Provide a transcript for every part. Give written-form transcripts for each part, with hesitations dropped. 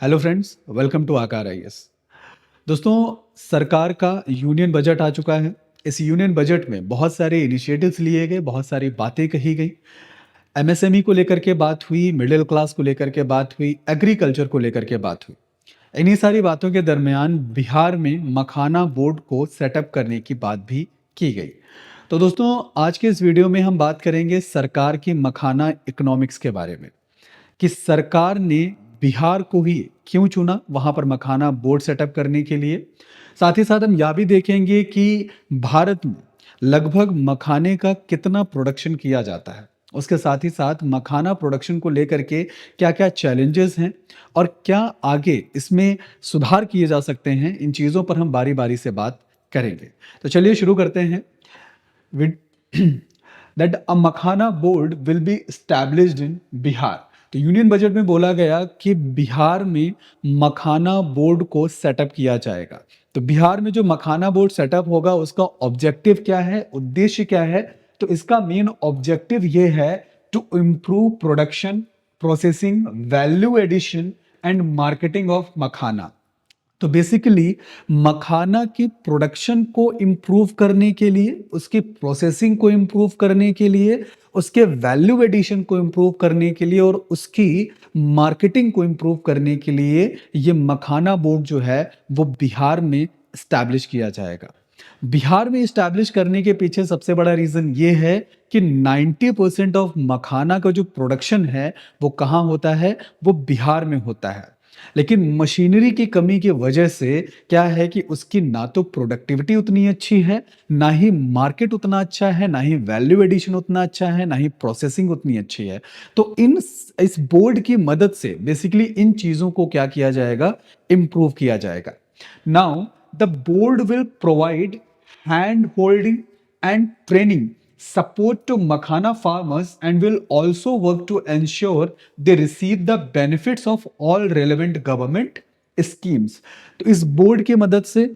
Hello friends, welcome to आकार IAS. दोस्तों, सरकार का यूनियन बजट आ चुका है। इस यूनियन बजट में बहुत सारे इनिशिएटिव्स लिए गए, बहुत सारी बातें कही गई। एमएसएमई को लेकर के बात हुई, मिडिल क्लास को लेकर के बात हुई, एग्रीकल्चर को लेकर के बात हुई। इन्हीं सारी बातों के दरमियान बिहार में मखाना बोर्ड को सेटअप करने की बात भी की गई। तो दोस्तों, आज के इस वीडियो में हम बात करेंगे सरकार की मखाना इकोनॉमिक्स के बारे में कि सरकार ने बिहार को ही क्यों चुना वहाँ पर मखाना बोर्ड सेटअप करने के लिए। साथ ही साथ हम यह भी देखेंगे कि भारत में लगभग मखाने का कितना प्रोडक्शन किया जाता है। उसके साथ ही साथ मखाना प्रोडक्शन को लेकर के क्या-क्या चैलेंजेस हैं और क्या आगे इसमें सुधार किए जा सकते हैं, इन चीज़ों पर हम बारी-बारी से बात करेंगे। तो चलिए शुरू करते हैं। With that a makhana board will be established in Bihar. तो यूनियन बजट में बोला गया कि बिहार में मखाना बोर्ड को सेटअप किया जाएगा। तो बिहार में जो मखाना बोर्ड सेटअप होगा उसका ऑब्जेक्टिव क्या है, उद्देश्य क्या है? तो इसका मेन ऑब्जेक्टिव ये है to improve production, processing, value addition and marketing of makhana. तो बेसिकली मखाना की प्रोडक्शन को इम्प्रूव करने के लिए, उसकी प्रोसेसिंग को इम्प्रूव करने के लिए, उसके वैल्यू एडिशन को इम्प्रूव करने के लिए और उसकी मार्केटिंग को इम्प्रूव करने के लिए ये मखाना बोर्ड जो है वो बिहार में इस्टेब्लिश किया जाएगा। बिहार में इस्टेब्लिश करने के पीछे सबसे बड़ा रीजन ये है कि 90% ऑफ मखाना का जो प्रोडक्शन है वो कहाँ होता है, वो बिहार में होता है। लेकिन मशीनरी की कमी की वजह से क्या है कि उसकी ना तो प्रोडक्टिविटी उतनी अच्छी है, ना ही मार्केट उतना अच्छा है, ना ही वैल्यू एडिशन उतना अच्छा है, ना ही प्रोसेसिंग उतनी अच्छी है। तो इस बोर्ड की मदद से बेसिकली इन चीजों को क्या किया जाएगा, इम्प्रूव किया जाएगा। Now the board will provide hand holding and training support to makhana farmers and will also work to ensure they receive the benefits of all relevant government schemes। तो इस बोर्ड की मदद से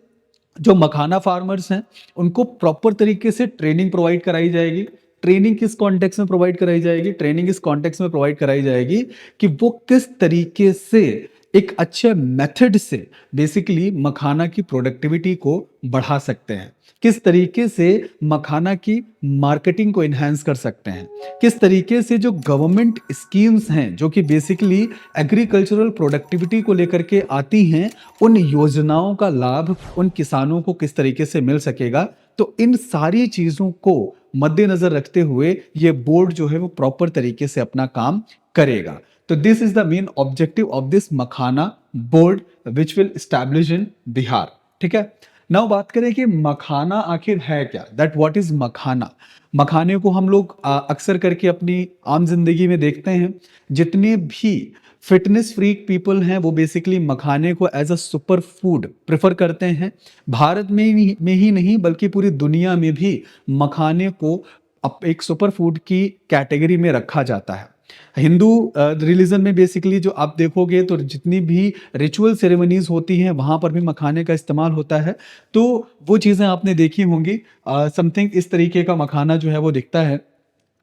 जो मखाना फार्मर्स हैं उनको प्रॉपर तरीके से ट्रेनिंग प्रोवाइड कराई जाएगी। ट्रेनिंग किस कॉन्टेक्स्ट में प्रोवाइड कराई जाएगी? ट्रेनिंग इस कॉन्टेक्स्ट में प्रोवाइड कराई जाएगी कि वो किस तरीके से एक अच्छे मेथड से बेसिकली मखाना की प्रोडक्टिविटी को बढ़ा सकते हैं, किस तरीके से मखाना की मार्केटिंग को इन्हांस कर सकते हैं, किस तरीके से जो गवर्नमेंट स्कीम्स हैं जो कि बेसिकली एग्रीकल्चरल प्रोडक्टिविटी को लेकर के आती हैं, उन योजनाओं का लाभ उन किसानों को किस तरीके से मिल सकेगा। तो इन सारी चीजों को मद्देनजर रखते हुए ये बोर्ड जो है वो प्रॉपर तरीके से अपना काम करेगा। तो this is the main objective of this makhana board which will establish in Bihar. ठीक है, नाउ बात करें कि मखाना आखिर है क्या, दैट व्हाट इज मखाना। मखाने को हम लोग अक्सर करके अपनी आम जिंदगी में देखते हैं। जितने भी फिटनेस फ्रीक पीपल हैं वो बेसिकली मखाने को as a super food prefer करते हैं। भारत में ही नहीं बल्कि पूरी दुनिया में भी मखाने को एक सुपर फूड की कैटेगरी में रखा जाता है। हिंदू रिलीजन में बेसिकली जो आप देखोगे तो जितनी भी रिचुअल सेरेमनीज होती हैं वहां पर भी मखाने का इस्तेमाल होता है। तो वो चीजें आपने देखी होंगी। समथिंग इस तरीके का मखाना जो है वो दिखता है।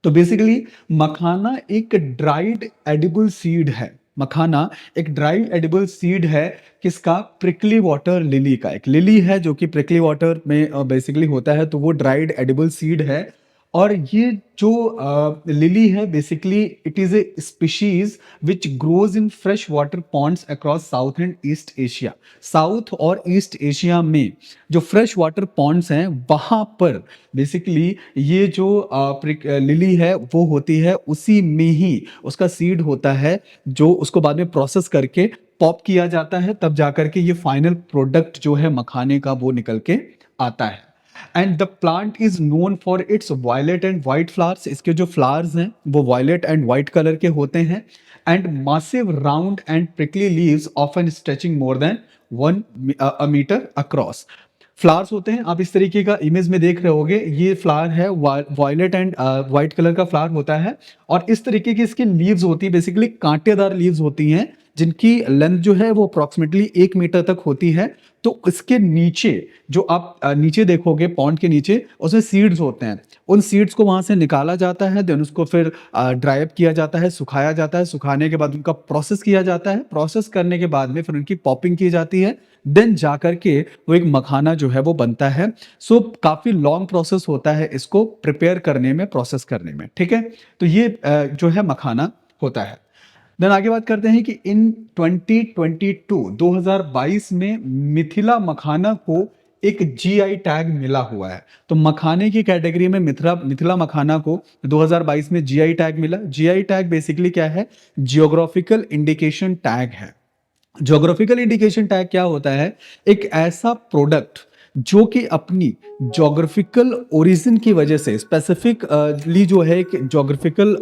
तो बेसिकली मखाना एक ड्राइड एडिबल सीड है। मखाना एक ड्राई एडिबल सीड है किसका? प्रिकली वाटर लिली का। एक लिली है जो कि प्रिकली वाटर में बेसिकली होता है, तो वो ड्राइड एडिबल सीड है। और ये जो लिली है basically it is a species which grows in fresh water ponds across South and East Asia. South और ईस्ट एशिया में जो फ्रेश वाटर पॉन्ड्स हैं वहां पर बेसिकली ये जो लिली है वो होती है, उसी में ही उसका सीड होता है जो उसको बाद में प्रोसेस करके पॉप किया जाता है, तब जाकर के ये फाइनल प्रोडक्ट जो है मखाने का वो निकल के आता है। And the plant is known for its violet and white flowers. इसके जो फ्लावर्स हैं वो वायलेट एंड व्हाइट कलर के होते हैं। And massive round and prickly leaves often stretching more than 1 metre across. Flowers होते हैं, आप इस तरीके का इमेज में देख रहे होगे, ये फ्लावर है वायलेट एंड व्हाइट कलर का फ्लावर होता है। और इस तरीके की इसकी लीव्स होती है, बेसिकली कांटेदार लीव्स होती हैं जिनकी लेंथ जो है वो अप्रॉक्सिमेटली 1 मीटर तक होती है। तो इसके नीचे जो आप नीचे देखोगे पॉन्ड के नीचे उसमें सीड्स होते हैं। उन सीड्स को वहाँ से निकाला जाता है, देन उसको फिर ड्राई अप किया जाता है, सुखाया जाता है, सुखाने के बाद उनका प्रोसेस किया जाता है, प्रोसेस करने के बाद में फिर उनकी पॉपिंग की जाती है, देन जाकर के वो एक मखाना जो है वो बनता है। सो काफ़ी लॉन्ग प्रोसेस होता है इसको प्रिपेयर करने में, प्रोसेस करने में, ठीक है? तो ये जो है मखाना होता है। देन आगे बात करते हैं कि इन 2022 में मिथिला मखाना को एक जीआई टैग मिला हुआ है। तो मखाने की कैटेगरी में मिथिला मिथिला मखाना को 2022 में जीआई टैग मिला। जीआई टैग बेसिकली क्या है? जियोग्राफिकल इंडिकेशन टैग है। ज्योग्राफिकल इंडिकेशन टैग क्या होता है? एक ऐसा प्रोडक्ट जो कि अपनी ज्योग्राफिकल ओरिजिन की वजह से स्पेसिफिकली जो है एक ज्योग्राफिकल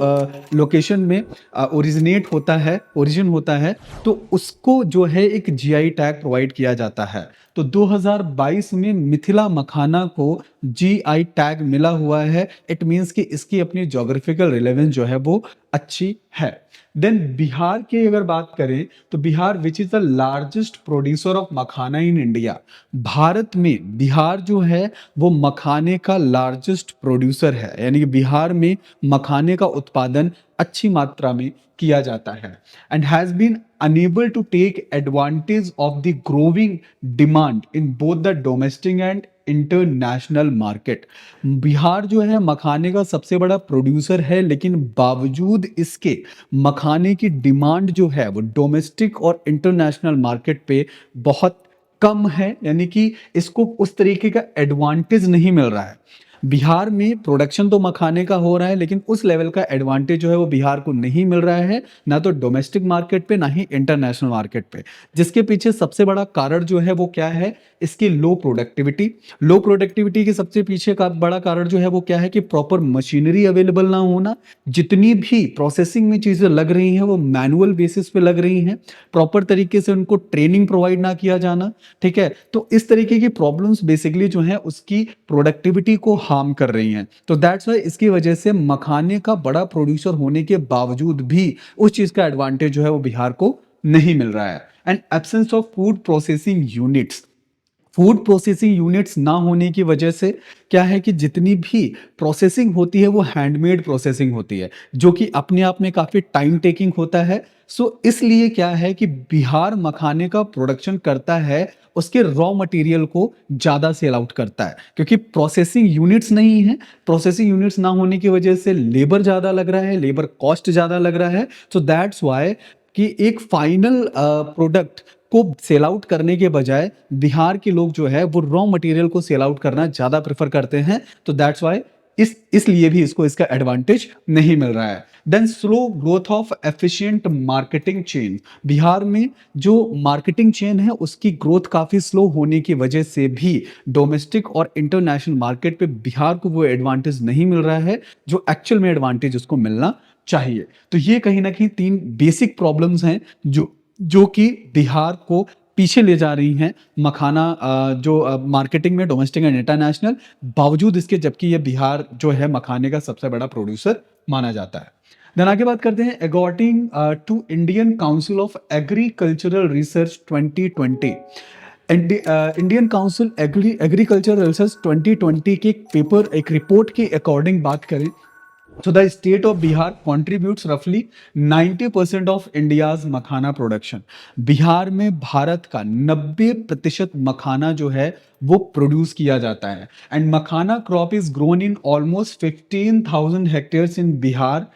लोकेशन में ओरिजिनेट होता है, ओरिजिन होता है, तो उसको जो है एक जीआई टैग प्रोवाइड किया जाता है। तो 2022 में मिथिला मखाना को जीआई टैग मिला हुआ है। इट मीन्स कि इसकी अपनी ज्योग्राफिकल रिलेवेंस जो है वो अच्छी है। देन बिहार की अगर बात करें तो Bihar which is the largest producer of makhana in India. Bharat में बिहार जो है वो मखाने का लार्जेस्ट प्रोड्यूसर है, यानी कि बिहार में मखाने का उत्पादन अच्छी मात्रा में किया जाता है and has been enable to take advantage of the growing demand in both the domestic and international market. Bihar जो है मखाने का सबसे बड़ा प्रोड्यूसर है, लेकिन बावजूद इसके मखाने की डिमांड जो है वो डोमेस्टिक और इंटरनेशनल मार्केट पे बहुत कम है, यानी कि इसको उस तरीके का एडवांटेज नहीं मिल रहा है। बिहार में प्रोडक्शन तो मखाने का हो रहा है, लेकिन उस लेवल का एडवांटेज जो है वो बिहार को नहीं मिल रहा है, ना तो डोमेस्टिक मार्केट पे ना ही इंटरनेशनल मार्केट पे। जिसके पीछे सबसे बड़ा कारण जो है वो क्या है? इसकी लो प्रोडक्टिविटी। लो प्रोडक्टिविटी के सबसे पीछे का बड़ा कारण जो है वो क्या है कि प्रॉपर मशीनरी अवेलेबल ना होना। जितनी भी प्रोसेसिंग में चीजें लग रही हैं वो मैनुअल बेसिस पे लग रही हैं, प्रॉपर तरीके से उनको ट्रेनिंग प्रोवाइड ना किया जाना, ठीक है? तो इस तरीके की प्रॉब्लम्स बेसिकली जो है उसकी प्रोडक्टिविटी को हार्म कर रही हैं। तो दैट्स वाई इसकी वजह से मखाने का बड़ा प्रोड्यूसर होने के बावजूद भी उस चीज का एडवांटेज जो है वो बिहार को नहीं मिल रहा है। And absence of food processing units. Food processing units ना होने की वजह से क्या है कि जितनी भी प्रोसेसिंग होती है वो हैंडमेड प्रोसेसिंग होती है, जो कि अपने आप में काफ़ी टाइम टेकिंग होता है। सो इसलिए क्या है कि बिहार मखाने का प्रोडक्शन करता है, उसके रॉ मटेरियल को ज़्यादा सेल आउट करता है, क्योंकि प्रोसेसिंग यूनिट्स नहीं है। प्रोसेसिंग यूनिट्स ना होने की वजह से लेबर ज़्यादा लग रहा है, लेबर कॉस्ट ज़्यादा लग रहा है। सो दैट्स वाई कि एक फाइनल प्रोडक्ट को सेल आउट करने के बजाय बिहार के लोग जो है वो रॉ मटेरियल को सेल आउट करना ज़्यादा प्रेफर करते हैं। तो दैट्स वाई इसलिए भी इसको इसका एडवांटेज नहीं मिल रहा है। Then slow growth of efficient marketing chain. Bihar में जो मार्केटिंग चेन है उसकी ग्रोथ काफ़ी स्लो होने की वजह से भी डोमेस्टिक और इंटरनेशनल मार्केट पे बिहार को वो एडवांटेज नहीं मिल रहा है जो एक्चुअल में एडवांटेज उसको मिलना चाहिए। तो ये कहीं ना कहीं 3 बेसिक प्रॉब्लम्स हैं जो कि बिहार को पीछे ले जा रही हैं मखाना जो मार्केटिंग में डोमेस्टिक एंड इंटरनेशनल, बावजूद इसके जबकि ये बिहार जो है मखाने का सबसे बड़ा प्रोड्यूसर माना जाता है। देन आगे बात करते हैं according to Indian Council of Agricultural Research 2020। Indian Council Agricultural Research 2020 के एक पेपर, एक रिपोर्ट के अकॉर्डिंग बात करें so the state of Bihar contributes roughly 90% of India's makhana production. Bihar में भारत का 90% मखाना जो है वो प्रोड्यूस किया जाता है। And makhana crop is grown in almost 15,000 hectares in Bihar,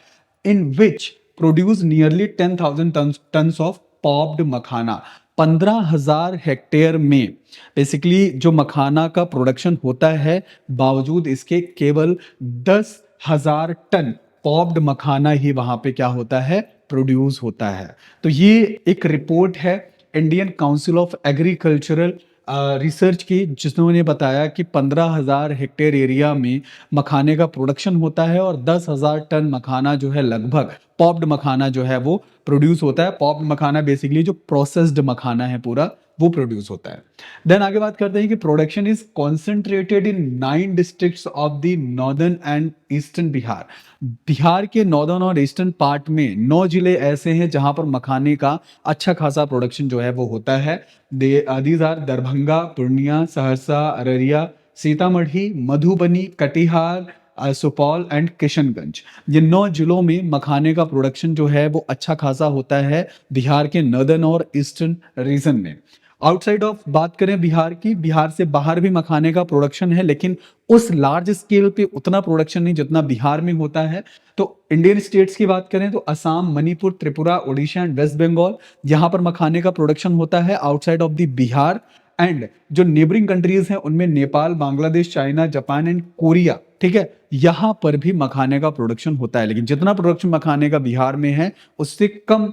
in which produce nearly 10,000 tons of popped makhana. 15,000 hectare में बेसिकली जो मखाना का प्रोडक्शन होता है, बावजूद इसके केवल 10,000 टन पॉप्ड मखाना ही वहां पे क्या होता है? प्रोड्यूस होता है। तो ये एक रिपोर्ट है Indian Council of Agricultural research की, जिन्होंने बताया कि 15,000 हेक्टेयर एरिया में मखाने का प्रोडक्शन होता है और 10,000 टन मखाना जो है लगभग पॉप्ड मखाना जो है वो प्रोड्यूस होता है। पॉप्ड मखाना बेसिकली जो प्रोसेस्ड मखाना है पूरा वो प्रोड्यूस होता है। देन आगे बात करते हैं कि production is concentrated in 9 districts of the northern and eastern Bihar. Bihar के नॉर्दर्न और ईस्टर्न पार्ट में 9 जिले ऐसे हैं जहां पर मखाने का अच्छा खासा प्रोडक्शन जो है वो होता है। These are Darbhanga, Purnia, Saharsa, Araria, Sitamarhi, Madhubani, Katihar, Supaul and Kishanganj. ये 9 जिलों में मखाने का प्रोडक्शन जो है वो अच्छा खासा होता है बिहार के नॉर्दर्न और ईस्टर्न रीजन में। आउटसाइड ऑफ बात करें बिहार की, बिहार से बाहर भी मखाने का प्रोडक्शन है, लेकिन उस लार्ज स्केल पे उतना प्रोडक्शन नहीं जितना बिहार में होता है। तो इंडियन स्टेट्स की बात करें तो असम, मणिपुर, त्रिपुरा, ओडिशा एंड वेस्ट बंगाल, यहाँ पर मखाने का प्रोडक्शन होता है outside of the Bihar. And जो नेबरिंग कंट्रीज हैं उनमें Nepal, Bangladesh, China, Japan and Korea, ठीक है, यहां पर भी मखाने का प्रोडक्शन होता है। लेकिन जितना प्रोडक्शन मखाने का बिहार में है उससे कम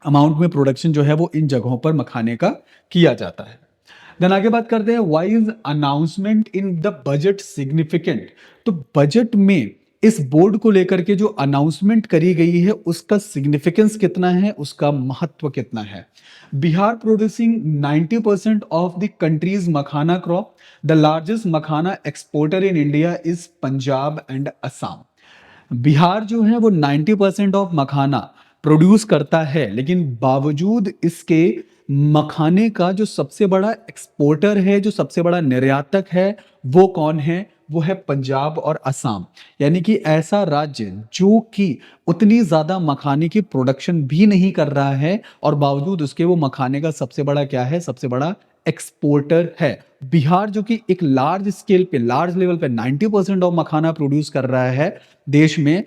अमाउंट में प्रोडक्शन जो है वो इन जगहों पर मखाने का किया जाता है। देन आगे बात करते हैं why is announcement in the budget significant. तो बजट में इस बोर्ड को लेकर के जो अनाउंसमेंट करी गई है उसका सिग्निफिकेंस कितना है, उसका महत्व कितना है। Bihar producing 90% of the countries makhana crop. The largest makhana exporter in India is Punjab and Assam. Bihar जो है वो 90% ऑफ मखाना प्रोड्यूस करता है, लेकिन बावजूद इसके मखाने का जो सबसे बड़ा एक्सपोर्टर है, जो सबसे बड़ा निर्यातक है, वो कौन है? वो है पंजाब और असम। यानी कि ऐसा राज्य जो कि उतनी ज्यादा मखाने की प्रोडक्शन भी नहीं कर रहा है और बावजूद उसके वो मखाने का सबसे बड़ा क्या है? सबसे बड़ा एक्सपोर्टर है। बिहार जो कि एक लार्ज स्केल पे, लार्ज लेवल पे 90% ऑफ मखाना प्रोड्यूस कर रहा है देश में,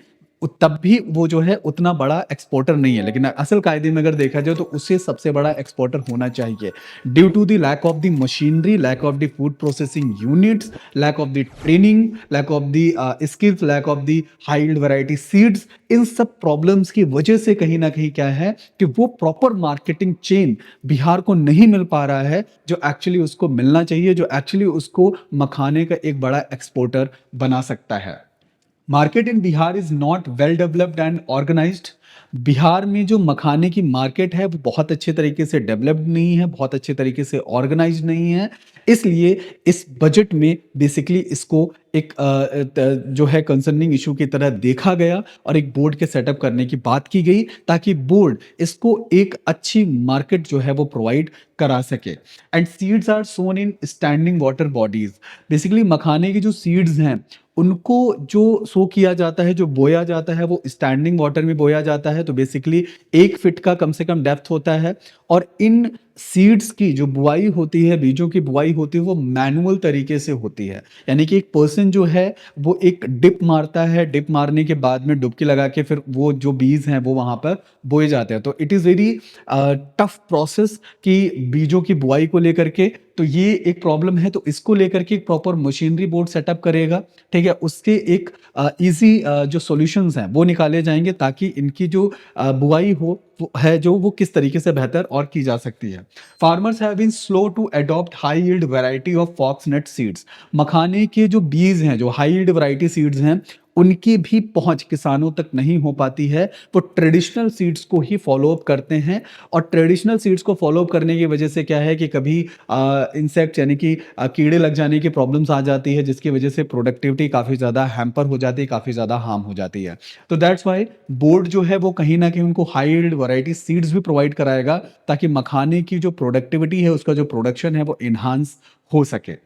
तब भी वो जो है उतना बड़ा एक्सपोर्टर नहीं है। लेकिन असल कायदे में अगर देखा जाए तो उससे सबसे बड़ा एक्सपोर्टर होना चाहिए। Due to the lack of the machinery, lack of the food processing units, lack of the training, lack of the skills, lack of the high yield variety seeds, इन सब प्रॉब्लम्स की वजह से कहीं ना कहीं क्या है कि वो प्रॉपर मार्केटिंग चेन बिहार को नहीं मिल पा रहा है जो एक्चुअली उसको मिलना चाहिए, जो एक्चुअली उसको मखाने का एक बड़ा एक्सपोर्टर बना सकता है। Market in Bihar is not well developed and organised. Bihar में जो मखाने की मार्केट है वो बहुत अच्छे तरीके से डेवलप्ड नहीं है, बहुत अच्छे तरीके से ऑर्गेनाइज्ड नहीं है। इसलिए इस बजट में बेसिकली इसको एक जो है कंसर्निंग इशू की तरह देखा गया और एक बोर्ड के सेटअप करने की बात की गई ताकि बोर्ड इसको एक अच्छी मार्केट जो है वो प्रोवाइड करा सके। And seeds are sown in standing water bodies. Basically मखाने की जो सीड्स हैं उनको जो सो किया जाता है, जो बोया जाता है, वो स्टैंडिंग वाटर में बोया जाता है। तो बेसिकली 1 फीट का कम से कम डेप्थ होता है और इन सीड्स की जो बुआई होती है, बीजों की बुआई होती है, वो मैनुअल तरीके से होती है। यानी कि एक पर्सन जो है वो एक डिप मारता है, डिप मारने के बाद में डुबकी लगा के फिर वो जो बीज हैं वो वहां पर बोए जाते हैं। तो it is very tough process कि बीजों की बुआई को लेकर के, तो ये एक प्रॉब्लम है। तो इसको लेकर के एक प्रॉपर मशीनरी बोर्ड सेटअप करेगा, ठीक है। उसके एक इजी जो सॉल्यूशंस हैं वो निकाले जाएंगे ताकि इनकी जो बुआई हो है जो वो किस तरीके से बेहतर और की जा सकती है। Farmers have been slow to adopt high yield variety of foxnut seeds. मखाने के जो बीज हैं, जो हाई यील्ड वैरायटी सीड्स हैं, उनकी भी पहुंच किसानों तक नहीं हो पाती है। वो ट्रेडिशनल सीड्स को ही फॉलो अप करते हैं और ट्रेडिशनल सीड्स को फॉलो अप करने की वजह से क्या है कि कभी इंसेक्ट यानी कि कीड़े लग जाने की प्रॉब्लम्स आ जाती है, जिसकी वजह से प्रोडक्टिविटी काफ़ी ज़्यादा हैम्पर हो जाती है, काफ़ी ज़्यादा हार्म हो जाती है। तो दैट्स वाई बोर्ड जो है वो कहीं ना कहीं उनको हाई यील्ड वैरायटी सीड्स भी प्रोवाइड कराएगा ताकि मखाने की जो प्रोडक्टिविटी है, उसका जो प्रोडक्शन है वो इन्हांस हो सके।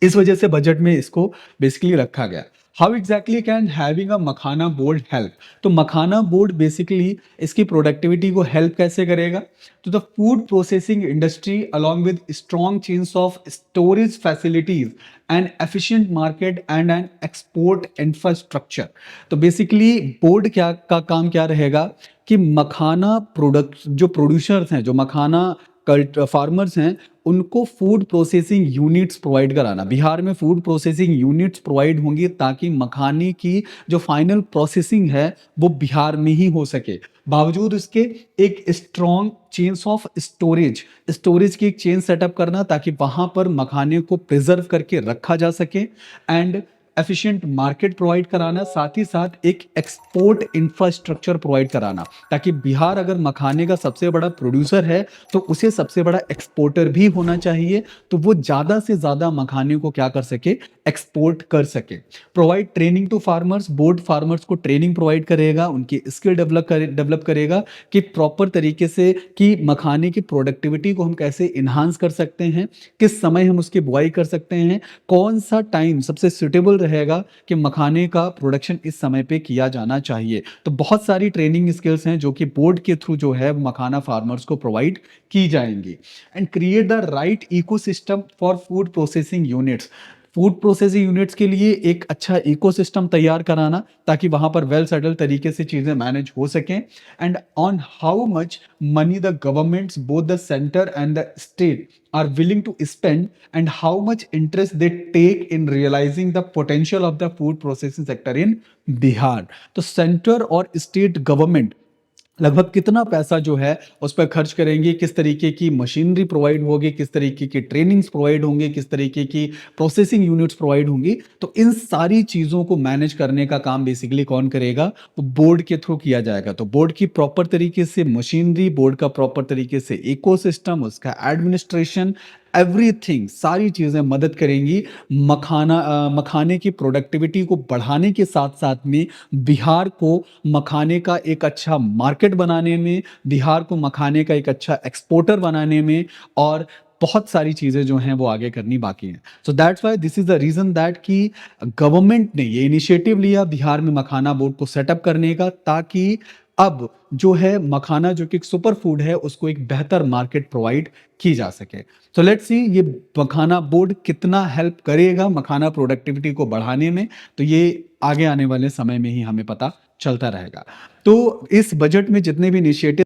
इस वजह से बजट में इसको बेसिकली रखा गया। How exactly can having a makhana board help. तो मखाना बोर्ड बेसिकली इसकी प्रोडक्टिविटी को हेल्प कैसे करेगा? तो the food processing industry along with strong chains of storage facilities and efficient market and an export infrastructure. तो basically board क्या का काम क्या रहेगा कि मखाना प्रोडक्ट जो प्रोड्यूसर्स हैं, जो मखाना कल्ट फार्मर्स हैं, उनको फूड प्रोसेसिंग यूनिट्स प्रोवाइड कराना। बिहार में फूड प्रोसेसिंग यूनिट्स प्रोवाइड होंगी ताकि मखाने की जो फाइनल प्रोसेसिंग है वो बिहार में ही हो सके। बावजूद उसके एक स्ट्रॉन्ग चेन्स ऑफ स्टोरेज की एक चेन सेटअप करना ताकि वहां पर मखाने को प्रिजर्व करके रखा जा सके। एंड एफिशिएंट मार्केट प्रोवाइड कराना, साथ ही साथ एक एक्सपोर्ट इंफ्रास्ट्रक्चर प्रोवाइड कराना, ताकि बिहार अगर मखाने का सबसे बड़ा प्रोड्यूसर है, तो उसे सबसे बड़ा एक्सपोर्टर भी होना चाहिए, तो वो ज़्यादा से ज़्यादा मखाने को क्या कर सके, एक्सपोर्ट कर सके। Provide training to farmers, board farmers को ट्रेनिंग प्रोवाइड करेगा, उनकी स्किल डेवलप करेगा कि प्रॉपर तरीके से कि मखाने की प्रोडक्टिविटी को हम कैसे इन्हांस कर सकते हैं, किस समय हम उसकी बुआई कर सकते हैं, कौन सा टाइम सबसे सुटेबल रहेगा कि मखाने का प्रोडक्शन इस समय पे किया जाना चाहिए। तो बहुत सारी ट्रेनिंग स्किल्स हैं जो कि बोर्ड के थ्रू जो है मखाना फार्मर्स को प्रोवाइड की जाएंगी। And create the right ecosystem for food processing units, food processing units के लिए एक अच्छा इकोसिस्टम तैयार कराना, ताकि वहां पर वेल सेटल तरीके से चीजें मैनेज हो सकें। And on how much money the governments both the centre and the state are willing to spend, and how much interest they take in realizing the potential of the food processing sector in Bihar. तो centre और state government लगभग कितना पैसा जो है उस पर खर्च करेंगे, किस तरीके की मशीनरी प्रोवाइड होगी, किस तरीके की ट्रेनिंग्स प्रोवाइड होंगे, किस तरीके की प्रोसेसिंग यूनिट्स प्रोवाइड होंगी। तो इन सारी चीज़ों को मैनेज करने का काम बेसिकली कौन करेगा, वो बोर्ड के थ्रू किया जाएगा। तो बोर्ड की प्रॉपर तरीके से मशीनरी, बोर्ड का प्रॉपर तरीके से इकोसिस्टम, उसका एडमिनिस्ट्रेशन, एवरीथिंग, सारी चीज़ें मदद करेंगी मखाने की प्रोडक्टिविटी को बढ़ाने के साथ साथ में बिहार को मखाने का एक अच्छा मार्केट बनाने में, बिहार को मखाने का एक अच्छा एक्सपोर्टर बनाने में, और बहुत सारी चीज़ें जो हैं वो आगे करनी बाकी हैं। So that's why this is the reason that कि गवर्नमेंट ने ये इनिशिएटिव लिया बिहार में मखाना बोर्ड को सेटअप करने का, ताकि अब जो है मखाना जो कि एक सुपर फूड है उसको एक बेहतर मार्केट प्रोवाइड की जा सके। तो लेट्स सी ये मखाना बोर्ड कितना हेल्प करेगा मखाना प्रोडक्टिविटी को बढ़ाने में, तो ये आगे आने वाले समय में ही हमें पता चलता रहेगा। तो इस बजट में जितने भी इनिशिएटिव